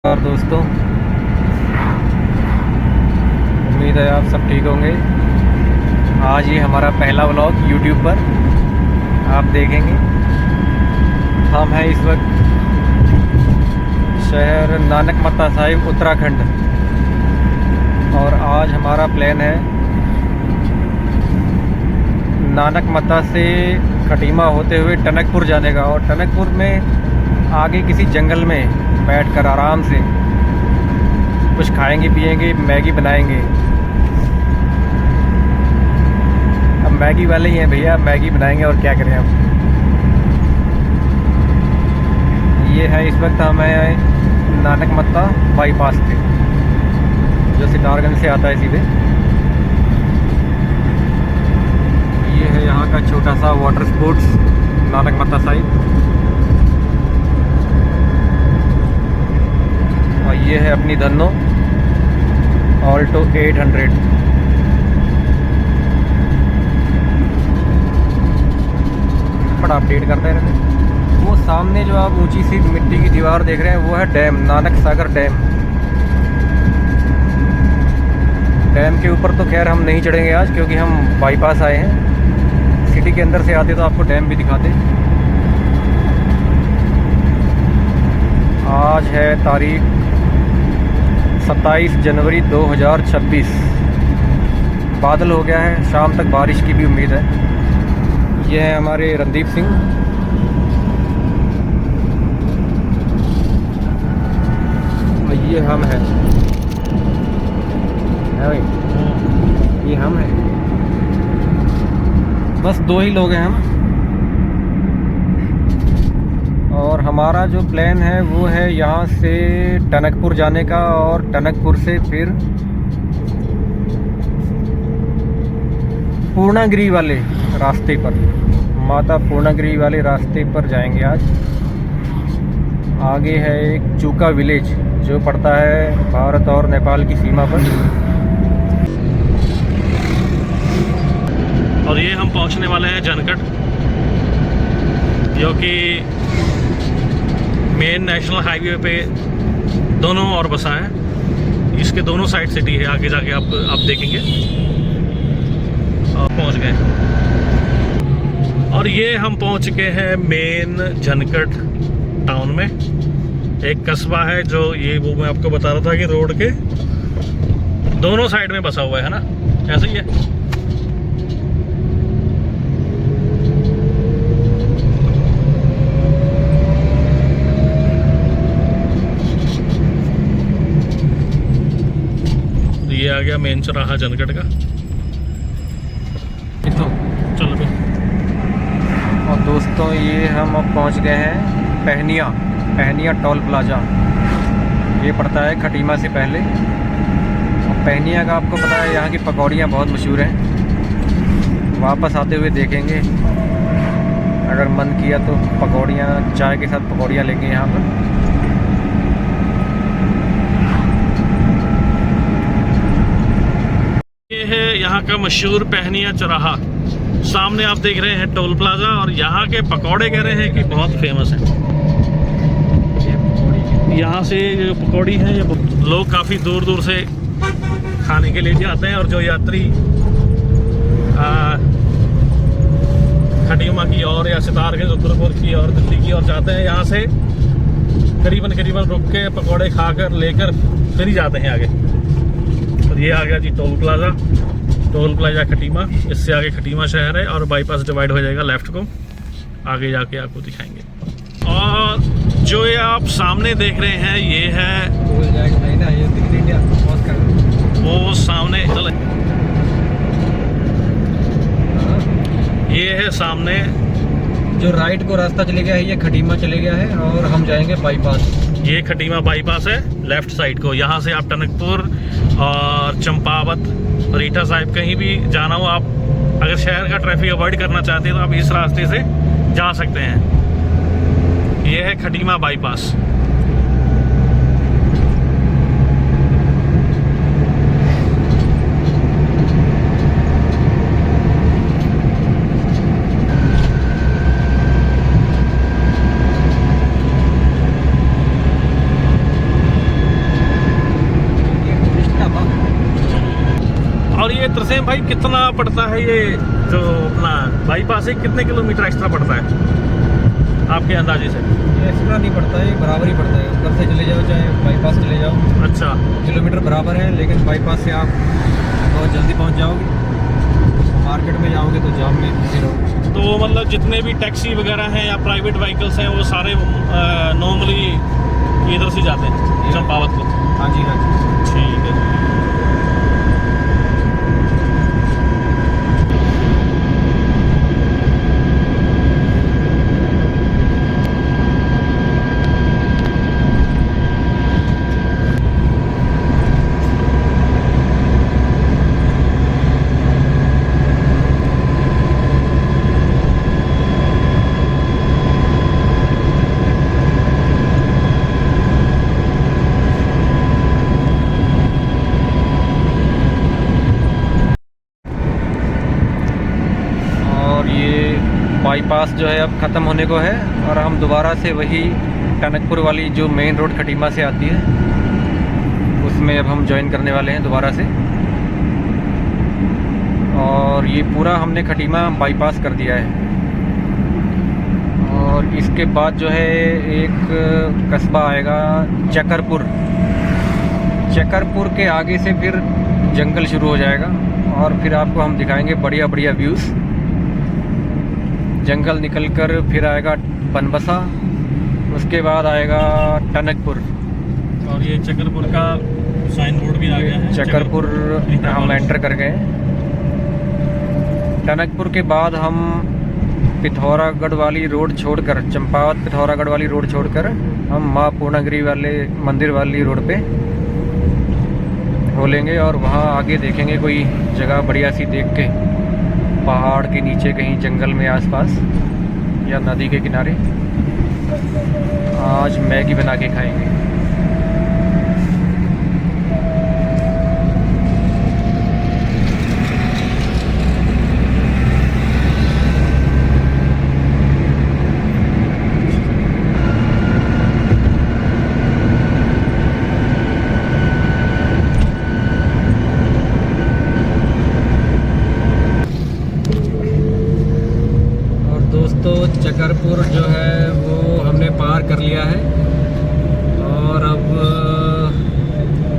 और दोस्तों, उम्मीद है आप सब ठीक होंगे। आज ये हमारा पहला व्लॉग यूट्यूब पर आप देखेंगे। हम हैं इस वक्त शहर नानक मत्ता साहिब, उत्तराखंड। और आज हमारा प्लान है नानक मत्ता से खटीमा होते हुए टनकपुर जाने का। और टनकपुर में आगे किसी जंगल में बैठकर आराम से कुछ खाएंगे पिएंगे, मैगी बनाएंगे। अब मैगी वाले ही हैं भैया, मैगी बनाएंगे और क्या करें। अब ये है, इस वक्त हम हैं नानक मत्ता बाईपास पे, जो सितारगंज से आता है सीधे। ये है यहाँ का छोटा सा वाटर स्पोर्ट्स नानक मत्ता साहिब। और ये है अपनी धन्नो ऑल्टो 800। बड़ा अपडेट करते रहते। वो सामने जो आप ऊंची सी मिट्टी की दीवार देख रहे हैं, वो है डैम, नानक सागर डैम। डैम के ऊपर तो खैर हम नहीं चढ़ेंगे आज, क्योंकि हम बाईपास आए हैं। सिटी के अंदर से आते तो आपको डैम भी दिखाते। आज है तारीख 27 जनवरी 2026। बादल हो गया है, शाम तक बारिश की भी उम्मीद है। ये है हमारे रणदीप सिंह। और ये हम हैं, है भाई, ये हम हैं। बस दो ही लोग हैं हम। और हमारा जो प्लान है वो है यहाँ से टनकपुर जाने का, और टनकपुर से फिर पूर्णागिरि वाले रास्ते पर, माता पूर्णागिरि वाले रास्ते पर जाएंगे आज। आगे है एक चूका विलेज, जो पड़ता है भारत और नेपाल की सीमा पर। और ये हम पहुंचने वाले हैं जनकट, जो कि मेन नेशनल हाईवे पे दोनों ओर बसा है। इसके दोनों साइड सिटी है, आगे जाके आप देखेंगे। पहुंच गए। और ये हम पहुंच चुके हैं मेन जनकट टाउन में। एक कस्बा है जो ये वो मैं आपको बता रहा था कि रोड के दोनों साइड में बसा हुआ है ना, ऐसे ही है। ये आ गया मेन चौराहा जनकट का। तो चलो भाई। और दोस्तों, ये हम अब पहुँच गए हैं पहनिया टोल प्लाजा। ये पड़ता है खटीमा से पहले। और पहनिया का आपको पता है, यहाँ की पकौड़ियाँ बहुत मशहूर हैं। वापस आते हुए देखेंगे, अगर मन किया तो पकौड़ियाँ, चाय के साथ पकौड़ियाँ लेंगे यहाँ पर। ये है यहाँ का मशहूर पहनिया चौराहा। सामने आप देख रहे हैं टोल प्लाजा, और यहाँ के पकौड़े कह रहे हैं कि बहुत फेमस हैं। यहाँ से जो पकौड़ी है, ये लोग काफ़ी दूर दूर से खाने के लिए जाते हैं। और जो यात्री खटीमा की ओर या सितारगंज उत्तरपुर की और दिल्ली की ओर जाते हैं, यहाँ से करीबन रुक के पकौड़े खाकर लेकर फिर ही जाते हैं आगे। और ये आ गया जी टोल प्लाजा खटीमा। इससे आगे खटीमा शहर है, और बाईपास डिवाइड हो जाएगा लेफ्ट को। आगे जाके आपको दिखाएंगे। और जो ये आप सामने देख रहे हैं, ये है वो सामने चले, ये है सामने जो राइट को रास्ता चले गया है, ये खटीमा चले गया है। और हम जाएंगे बाईपास। ये खटीमा बाईपास है लेफ्ट साइड को। यहाँ से आप टनकपुर और चंपावत, रीठा साहिब कहीं भी जाना हो, आप अगर शहर का ट्रैफिक अवॉइड करना चाहते हैं तो आप इस रास्ते से जा सकते हैं। ये है खटीमा बाईपास। तरसेम भाई कितना पड़ता है ये जो अपना बाईपास है, कितने किलोमीटर एक्स्ट्रा पड़ता है आपके अंदाजे से? ये एक्स्ट्रा नहीं पड़ता है, बराबर ही पड़ता है। ऊपर से चले जाओ चाहे बाईपास चले जाओ, अच्छा, किलोमीटर बराबर है। लेकिन बाईपास से आप बहुत जल्दी पहुंच जाओगे, मार्केट में जाओगे तो जाम में फंसे रहोगे। तो मतलब जितने भी टैक्सी वगैरह हैं या प्राइवेट व्हीकल्स हैं वो सारे नॉर्मली इधर से जाते हैं चंपावत को? हाँ जी, हाँ जी। ठीक है। बाईपास जो है अब ख़त्म होने को है और हम दोबारा से वही टनकपुर वाली जो मेन रोड खटीमा से आती है उसमें अब हम ज्वाइन करने वाले हैं दोबारा से। और ये पूरा हमने खटीमा बाईपास कर दिया है। और इसके बाद जो है एक कस्बा आएगा चकरपुर। चकरपुर के आगे से फिर जंगल शुरू हो जाएगा और फिर आपको हम दिखाएंगे बढ़िया बढ़िया व्यूज़। जंगल निकलकर फिर आएगा बनबसा, उसके बाद आएगा टनकपुर। और ये चकरपुर का साइन बोर्ड भी आ गया है। चकरपुर हम एंटर कर गए। टनकपुर के बाद हम पिथौरागढ़ वाली रोड छोड़कर, चंपावत पिथौरागढ़ वाली रोड छोड़कर हम माँ पूर्णागिरी वाले मंदिर वाली रोड पे हो लेंगे और वहाँ आगे देखेंगे कोई जगह बढ़िया सी देख के, पहाड़ के नीचे कहीं जंगल में आसपास या नदी के किनारे आज मैगी बना के खाएंगे। तो चकरपुर जो है वो हमने पार कर लिया है और अब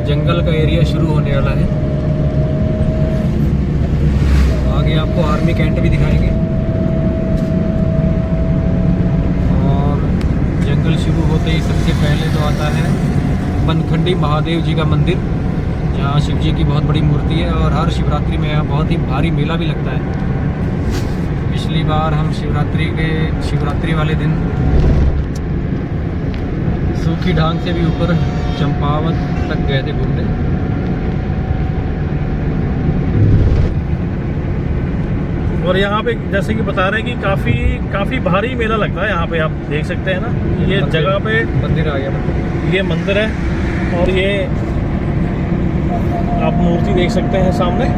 जंगल का एरिया शुरू होने वाला है। आगे आपको आर्मी कैंट भी दिखाएंगे और जंगल शुरू होते ही सबसे पहले तो आता है बनखंडी महादेव जी का मंदिर, जहाँ शिव जी की बहुत बड़ी मूर्ति है और हर शिवरात्रि में यहाँ बहुत ही भारी मेला भी लगता है। पिछली बार हम शिवरात्रि वाले दिन सूखी ढांग से भी ऊपर चंपावत तक गए थे घूमने। और यहाँ पे जैसे कि बता रहे हैं कि काफ़ी भारी मेला लगता है यहाँ पे, आप देख सकते हैं ना। ये जगह पे मंदिर आ गया, ये मंदिर है और ये आप मूर्ति देख सकते हैं सामने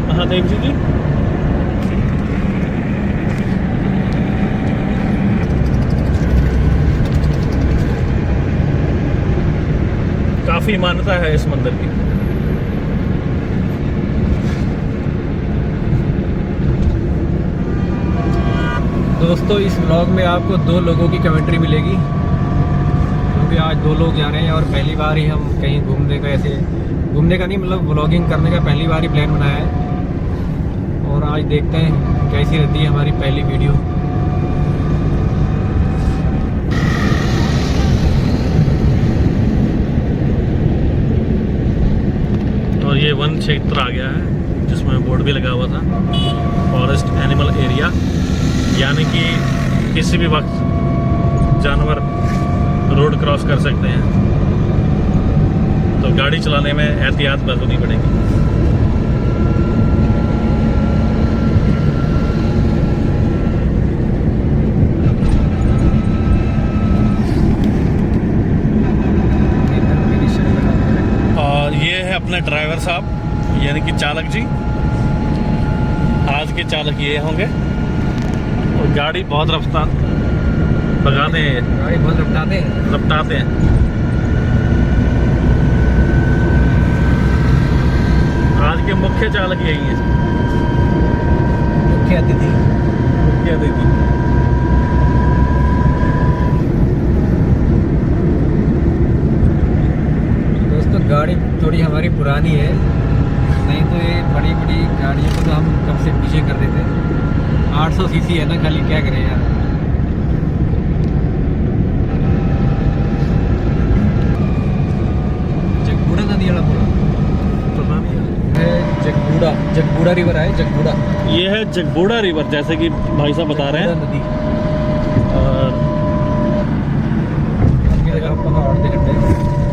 महादेव जी की। काफ़ी मान्यता है इस मंदिर की। दोस्तों इस व्लॉग में आपको 2 लोगों की कमेंट्री मिलेगी, क्योंकि आज 2 लोग जा रहे हैं और पहली बार ही हम कहीं घूमने का, ऐसे घूमने का नहीं मतलब व्लॉगिंग करने का पहली बार ही प्लान बनाया है। और आज देखते हैं कैसी रहती है हमारी पहली वीडियो। और ये वन क्षेत्र आ गया है जिसमें बोर्ड भी लगा हुआ था, फॉरेस्ट एनिमल एरिया, यानी कि किसी भी वक्त जानवर रोड क्रॉस कर सकते हैं, तो गाड़ी चलाने में एहतियात बरतनी पड़ेगी। और ये है अपने ड्राइवर साहब, यानी कि चालक जी। आज के चालक ये होंगे और गाड़ी बहुत रफ्तार भगाते हैं, गाड़ी बहुत रफ्ताते हैं। आज के मुख्य चालक यही है, मुख्य अतिथि। मुख्य अतिथि। दोस्तों गाड़ी थोड़ी हमारी पुरानी है, नहीं तो ये बड़ी बड़ी गाड़ियों को तो हम कब से पीछे कर देते। 800 सीसी है ना खाली, क्या करें यार। जगबूड़ा नदी वाला बोला, पता नहीं यार। है जगबूड़ा, जगबूड़ा रिवर है, जगबूड़ा। ये है जगबूड़ा रिवर, जैसे कि भाई साहब बता रहे हैं। नदी और पहाड़ दिख रहे हैं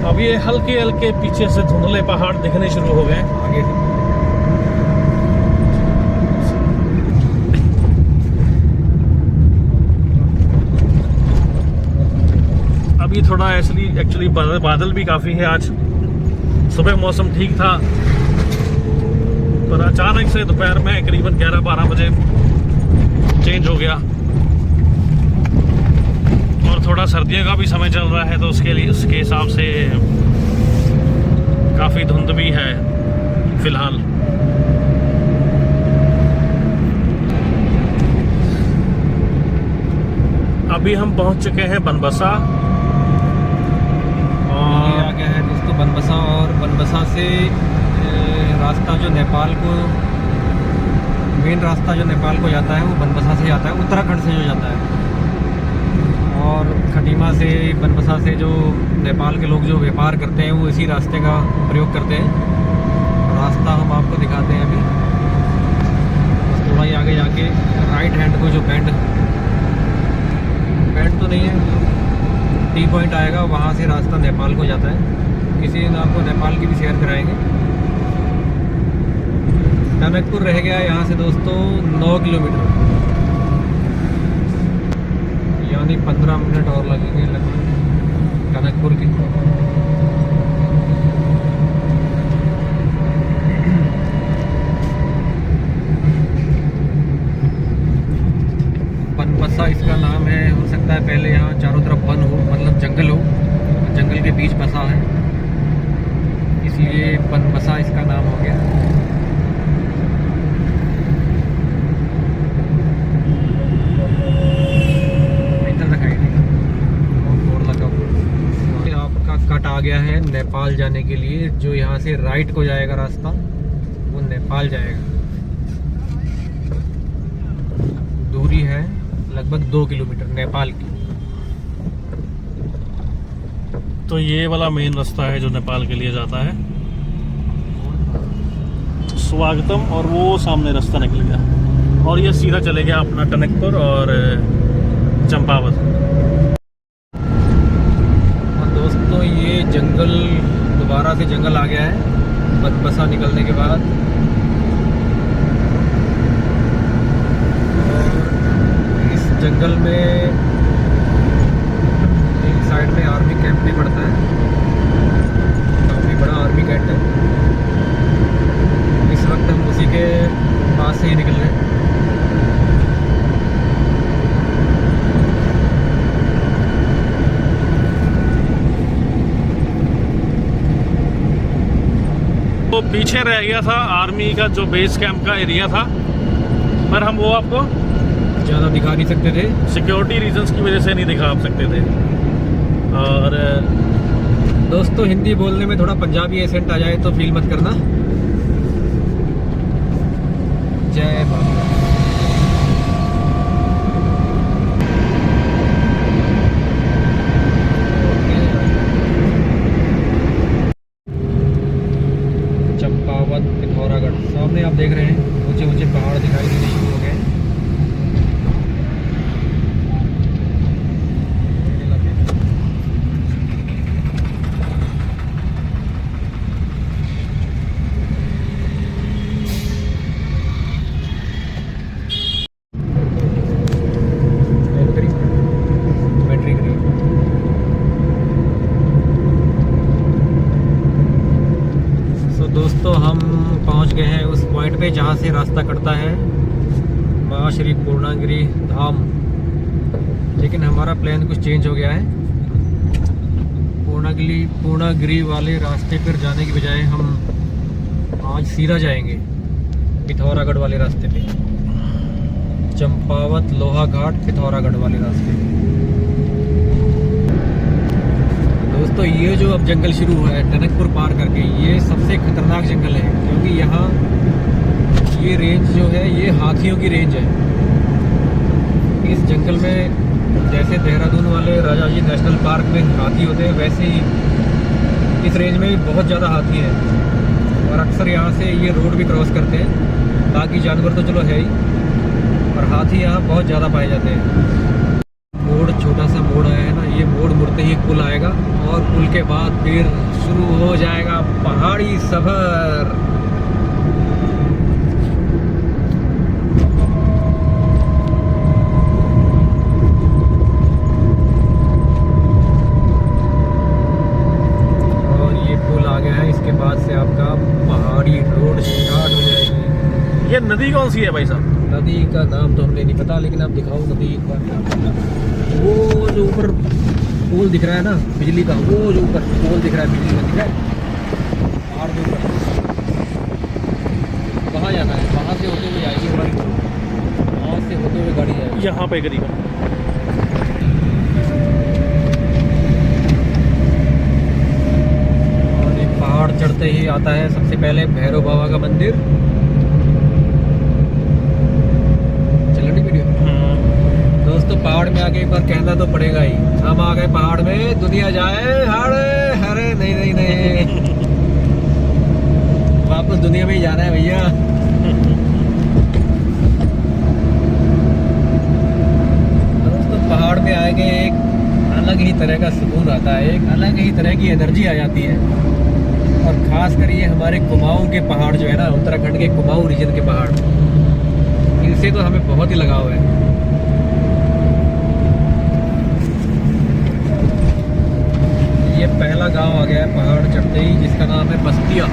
अब ये हल्के हल्के पीछे से धुंधले पहाड़ दिखने शुरू हो गए हैं। आगे से। अभी थोड़ा एक्चुअली बादल भी काफ़ी है आज। सुबह मौसम ठीक था, पर अचानक से दोपहर में करीबन 11-12 बजे चेंज हो गया। और थोड़ा सर्दियों का भी समय चल रहा है, तो उसके हिसाब से काफ़ी धुंध भी है फिलहाल। अभी हम पहुंच चुके हैं बनबसा। ये आ गया है दोस्तों बनबसा, और बनबसा से रास्ता जो नेपाल को, मेन रास्ता जो नेपाल को जाता है वो बनबसा से जाता है, उत्तराखंड से जो जाता है। और खटीमा से, बनबसा से जो नेपाल के लोग जो व्यापार करते हैं वो इसी रास्ते का प्रयोग करते हैं। रास्ता हम आपको दिखाते हैं अभी। बस थोड़ा ही आगे जाके राइट हैंड को जो बैंड तो नहीं है, टी पॉइंट आएगा, वहाँ से रास्ता नेपाल को जाता है। किसी दिन आपको नेपाल की भी शेयर कराएंगे। टनकपुर रह गया यहाँ से दोस्तों 9 किलोमीटर, यानी 15 मिनट और लगेंगे लगभग टनकपुर के। बनबसा इसका नाम है, हो सकता है पहले यहाँ चारों तरफ वन हो, मतलब जंगल हो, जंगल के बीच बसा है, इसलिए बनबसा इसका नाम हो गया। आपका कट आ गया है नेपाल जाने के लिए, जो यहाँ से राइट को जाएगा रास्ता वो नेपाल जाएगा। दूरी है लगभग 2 किलोमीटर नेपाल की। तो ये वाला मेन रास्ता है जो नेपाल के लिए जाता है, स्वागतम। और वो सामने रास्ता निकल गया और ये सीधा चले गया अपना टनकपुर और चंपावत। और दोस्तों ये जंगल, दोबारा से जंगल आ गया है बनबसा निकलने के बाद। जंगल में एक साइड में आर्मी कैंप भी पड़ता है, काफ़ी बड़ा आर्मी कैंप है। इस वक्त हम उसी के पास से ही निकल रहे हैं। तो पीछे रह गया था आर्मी का जो बेस कैंप का एरिया था, पर हम वो आपको ज़्यादा दिखा नहीं सकते थे, सिक्योरिटी रीजंस की वजह से नहीं दिखा सकते थे। और दोस्तों हिंदी बोलने में थोड़ा पंजाबी एसेंट आ जाए तो फील मत करना। जय बाबा। चंपावत, पिथौरागढ़ सामने आप देख रहे हैं, ऊंचे ऊंचे पहाड़ दिखाई देने शुरू हो गए। दोस्तों हम पहुंच गए हैं उस पॉइंट पे जहां से रास्ता कटता है माँ श्री पूर्णागिरि धाम। लेकिन हमारा प्लान कुछ चेंज हो गया है। पूर्णागिरि वाले रास्ते पर जाने की बजाय हम आज सीधा जाएंगे पिथौरागढ़ वाले रास्ते पे, चंपावत लोहा घाट पिथौरागढ़ वाले रास्ते। दोस्तों ये जो अब जंगल शुरू हुआ है टनकपुर पार करके, ये सबसे खतरनाक जंगल है, क्योंकि यहाँ ये रेंज जो है ये हाथियों की रेंज है। इस जंगल में जैसे देहरादून वाले राजाजी नेशनल पार्क में हाथी होते हैं, वैसे ही इस रेंज में भी बहुत ज़्यादा हाथी है। और अक्सर यहाँ से ये रोड भी क्रॉस करते हैं, बाकी जानवर तो चलो है ही, और हाथी यहाँ बहुत ज़्यादा पाए जाते हैं। मोड़, छोटा सा मोड़ आया है ना, ये मोड़ मुड़ते ही पुल आएगा, और पुल के बाद फिर शुरू हो जाएगा पहाड़ी सफर। इसके बाद से आपका पहाड़ी रोड स्टार्ट हो जाएगी। ये नदी कौन सी है भाई साहब? नदी का नाम तो हमने नहीं पता, लेकिन आप दिखाओ नदी एक बार। वो जो ऊपर पोल दिख रहा है ना बिजली का, वो जो ऊपर पोल दिख रहा है बिजली का, दिख रहा है पहाड़ के ऊपर, वहाँ जाना है, वहाँ से होते हुए आएगी हमारी, वहाँ से होते हुए गाड़ी जाएगी यहाँ पे करीबन। पहाड़ चढ़ते ही आता है सबसे पहले भैरव बाबा का मंदिर। चलनी वीडियो दोस्तों, पहाड़ में आके एक बार कहना तो पड़ेगा ही, हम आ गए पहाड़ में, दुनिया जाए हरे हरे। नहीं नहीं नहीं, वापस दुनिया में ही जाना है भैया। दोस्तों पहाड़ में आएंगे एक अलग ही तरह का सुकून आता है, एक अलग ही तरह की एनर्जी आ जाती है। और खास कर ये हमारे कुमाऊं के पहाड़ जो है ना, उत्तराखंड के कुमाऊं रीजन के पहाड़, इनसे तो हमें बहुत ही लगाव है। ये पहला गांव आ गया है पहाड़ चढ़ते ही, जिसका नाम है बस्तिया।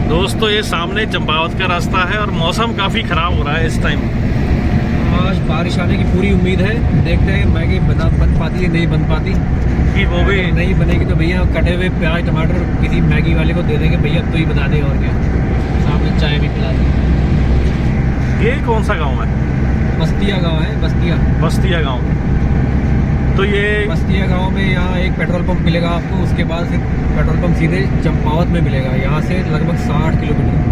दोस्तों ये सामने चंपावत का रास्ता है और मौसम काफ़ी ख़राब हो रहा है इस टाइम। आज बारिश आने की पूरी उम्मीद है, देखते हैं मैगी बन पाती है नहीं बन पाती। कि वो भी नहीं बनेगी तो भैया कटे हुए प्याज टमाटर किसी मैगी वाले को दे देंगे, भैया तू ही बना दे, और क्या, सामने चाय भी पिला दें। ये कौन सा गांव है? बस्तिया गांव है, बस्तिया। बस्तिया गांव। तो ये बस्तिया गांव में यहाँ एक पेट्रोल पंप मिलेगा आपको, उसके बाद फिर पेट्रोल पंप सीधे चंपावत में मिलेगा, यहाँ से लगभग 60 किलोमीटर।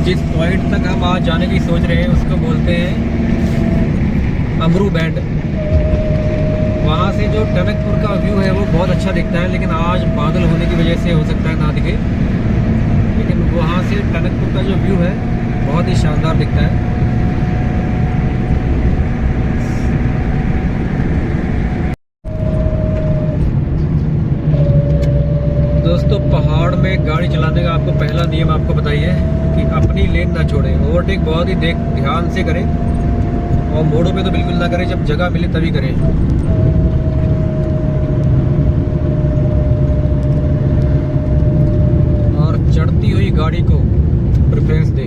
जिस पॉइंट तक हम आज जाने की सोच रहे हैं उसको बोलते हैं अमरू बैंड। वहाँ से जो टनकपुर का व्यू है वो बहुत अच्छा दिखता है, लेकिन आज बादल होने की वजह से हो सकता है ना दिखे, लेकिन वहाँ से टनकपुर का जो व्यू है बहुत ही शानदार दिखता है। दोस्तों पहाड़ में गाड़ी चलाने का आपको पहला नियम आपको बताइए कि अपनी लेन ना छोड़ें, ओवरटेक बहुत ही ध्यान से करें, और मोड़ों पे तो बिल्कुल ना करें, जब जगह मिले तभी करें। और चढ़ती हुई गाड़ी को प्रेफरेंस दें।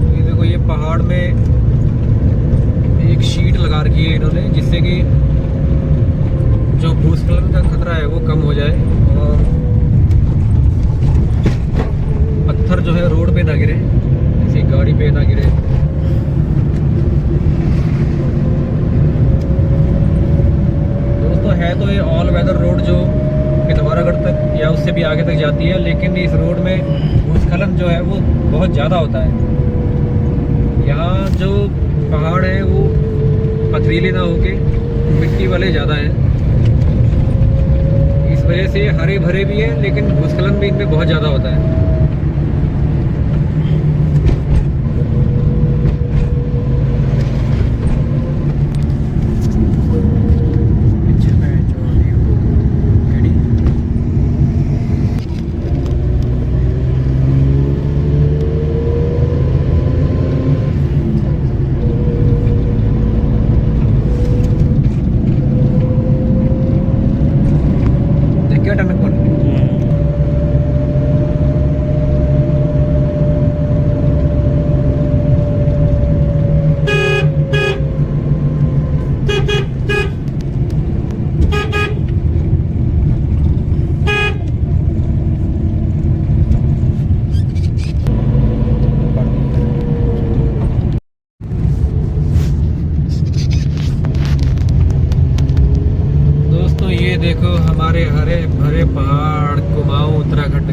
ये देखो, ये पहाड़ में एक शीट लगा रखी है इन्होंने, जिससे कि जो भूस्खलन का खतरा है वो कम हो जाए, और पत्थर जो है रोड पे ना गिरे, किसी गाड़ी पे ना गिरे। दोस्तों है तो ये ऑल वेदर रोड जो पिथौरागढ़ तक या उससे भी आगे तक जाती है, लेकिन इस रोड में भूस्खलन जो है वो बहुत ज़्यादा होता है। यहाँ जो पहाड़ है वो पथरीले ना होके मिट्टी वाले ज़्यादा हैं, इस वजह से हरे भरे भी हैं, लेकिन भूस्खलन भी इनमें बहुत ज़्यादा होता है।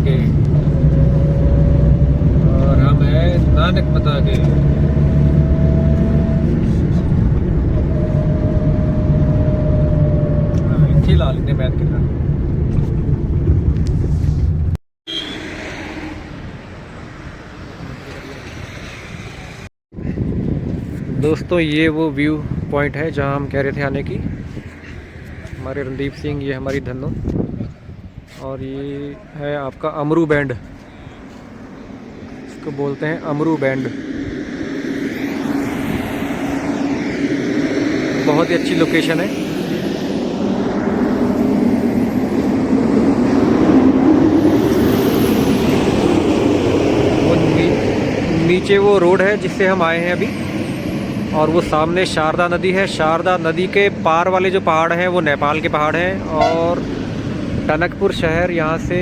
के, और हम है नानक मता के। इतनी ला लेते बैठ के। दोस्तों ये वो व्यू पॉइंट है जहां हम कह रहे थे आने की। हमारे रणदीप सिंह, ये हमारी धन्नो, और ये है आपका अमरू बैंड, इसको बोलते हैं अमरू बैंड। बहुत ही अच्छी लोकेशन है। वो नीचे वो रोड है जिससे हम आए हैं अभी, और वो सामने शारदा नदी है। शारदा नदी के पार वाले जो पहाड़ हैं वो नेपाल के पहाड़ हैं, और टनकपुर शहर यहाँ से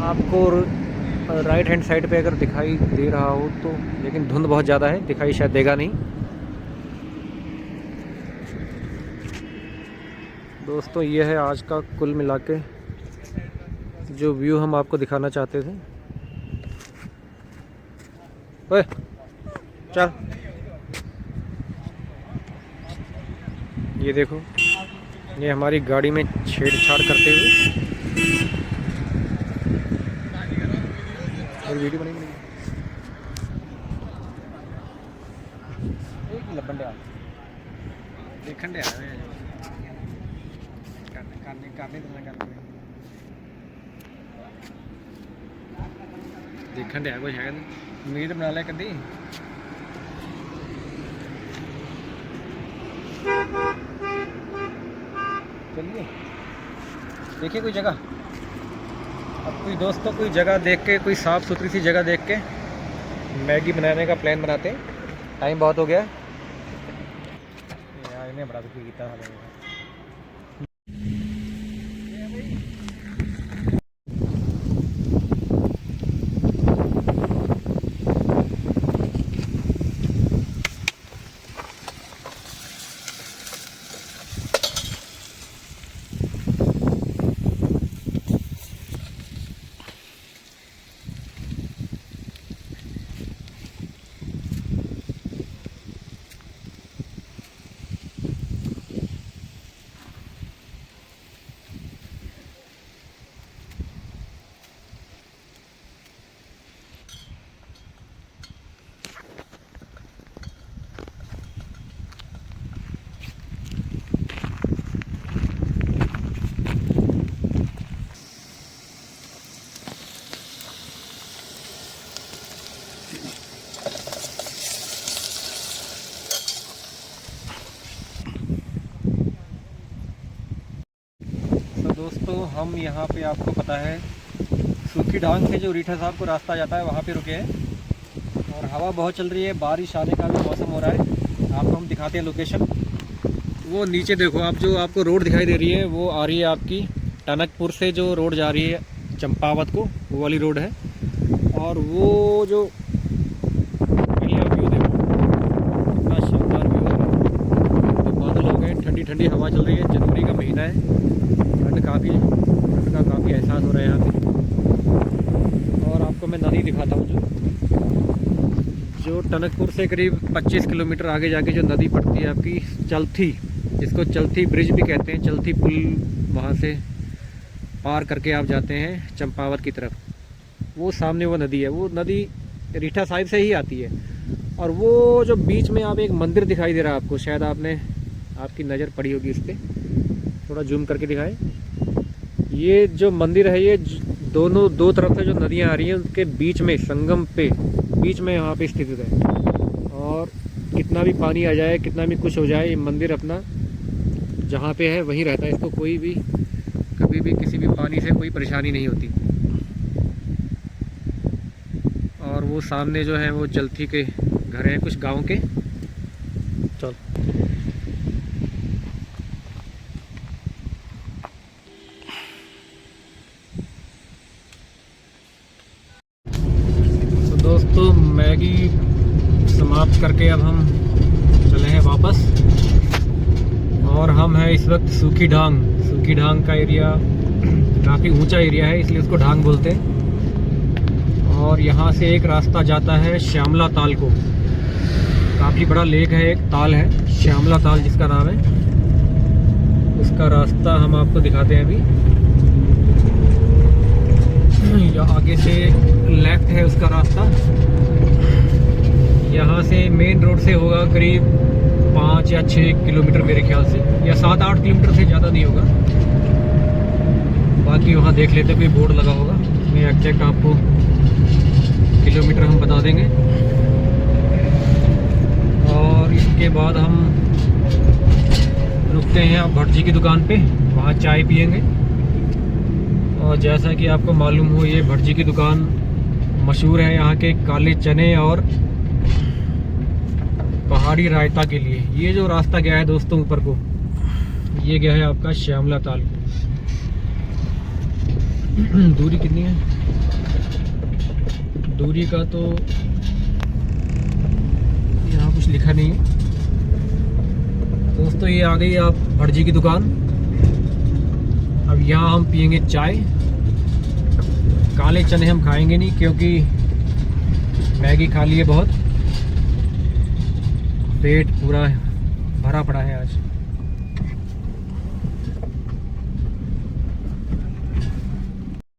आपको राइट हैंड साइड पे अगर दिखाई दे रहा हो तो, लेकिन धुंध बहुत ज़्यादा है, दिखाई शायद देगा नहीं। दोस्तों ये है आज का कुल मिला के जो व्यू हम आपको दिखाना चाहते थे। ओए चल, ये देखो, ये हमारी गाड़ी में छेड़छाड़ करते हुए। मेरी वीडियो बनेगी एक लबन डे देखन डे देखन डे कुछ है मीट बना लिया कभी। चलिए देखिए कोई जगह, अब कोई दोस्तों कोई जगह देख के, कोई साफ़ सुथरी सी जगह देख के मैगी बनाने का प्लान बनाते हैं। टाइम बहुत हो गया यार, इन्हें बड़ा दुखी किया है। दोस्तों हम यहाँ पे, आपको पता है, सूखी ढांग से जो रीठा साहब को रास्ता जाता है वहाँ पे रुके हैं, और हवा बहुत चल रही है, बारिश आने का भी मौसम हो रहा है। आपको हम दिखाते हैं लोकेशन। वो नीचे देखो आप, जो आपको रोड दिखाई दे रही है वो आ रही है आपकी टनकपुर से, जो रोड जा रही है चंपावत को, वो वाली रोड है। और वो जो पहले आप व्यू देखो, कितना शानदार व्यू है। तो बादल हो गए, ठंडी ठंडी हवा चल रही है, जनवरी का महीना है, ठंड का काफ़ी एहसास हो रहा है यहाँ पे। और आपको मैं नदी दिखाता हूँ, जो टनकपुर से करीब 25 किलोमीटर आगे जाके जो नदी पड़ती है आपकी चलथी, जिसको चलथी ब्रिज भी कहते हैं, चलथी पुल, वहाँ से पार करके आप जाते हैं चंपावत की तरफ। वो सामने वो नदी है, वो नदी रीठा साहिब से ही आती है। और वो जो बीच में आप एक मंदिर दिखाई दे रहा है आपको, शायद आपकी नज़र पड़ी होगी इस पर, थोड़ा जूम करके दिखाएं। ये जो मंदिर है, ये दो तरफ से जो नदियाँ आ रही हैं उनके बीच में, संगम पे बीच में यहाँ पे स्थित है। और कितना भी पानी आ जाए, कितना भी कुछ हो जाए, ये मंदिर अपना जहाँ पे है वहीं रहता है। इसको कोई भी कभी भी किसी भी पानी से कोई परेशानी नहीं होती। और वो सामने जो है वो चलथी के घर हैं कुछ गांव के। चल तो दोस्तों, मैगी समाप्त करके अब हम चले हैं वापस, और हम हैं इस वक्त सूखी ढांग का एरिया काफ़ी ऊंचा एरिया है इसलिए उसको ढांग बोलते हैं। और यहाँ से एक रास्ता जाता है श्यामला ताल को। काफ़ी बड़ा लेक है, एक ताल है श्यामला ताल जिसका नाम है। उसका रास्ता हम आपको दिखाते हैं अभी। या आगे से लेफ्ट है उसका रास्ता। यहाँ से मेन रोड से होगा करीब 5 या 6 किलोमीटर मेरे ख्याल से, या 7-8 किलोमीटर से ज़्यादा नहीं होगा। बाकी वहाँ देख लेते कोई बोर्ड लगा होगा, मैं एग्जैक्ट आपको किलोमीटर हम बता देंगे। और इसके बाद हम रुकते हैं आप भटजी की दुकान पे, वहाँ चाय पियेंगे। और जैसा कि आपको मालूम हो, ये भटजी की दुकान मशहूर है यहाँ के काले चने और पहाड़ी रायता के लिए। ये जो रास्ता गया है दोस्तों ऊपर को, ये गया है आपका श्यामला ताल। दूरी कितनी है? दूरी का तो यहाँ कुछ लिखा नहीं है दोस्तों। ये आ गई आप भटजी की दुकान। अब यहाँ हम पियेंगे चाय। काले चने हम खाएंगे नहीं क्योंकि मैगी खा ली है बहुत, पेट पूरा भरा पड़ा है आज।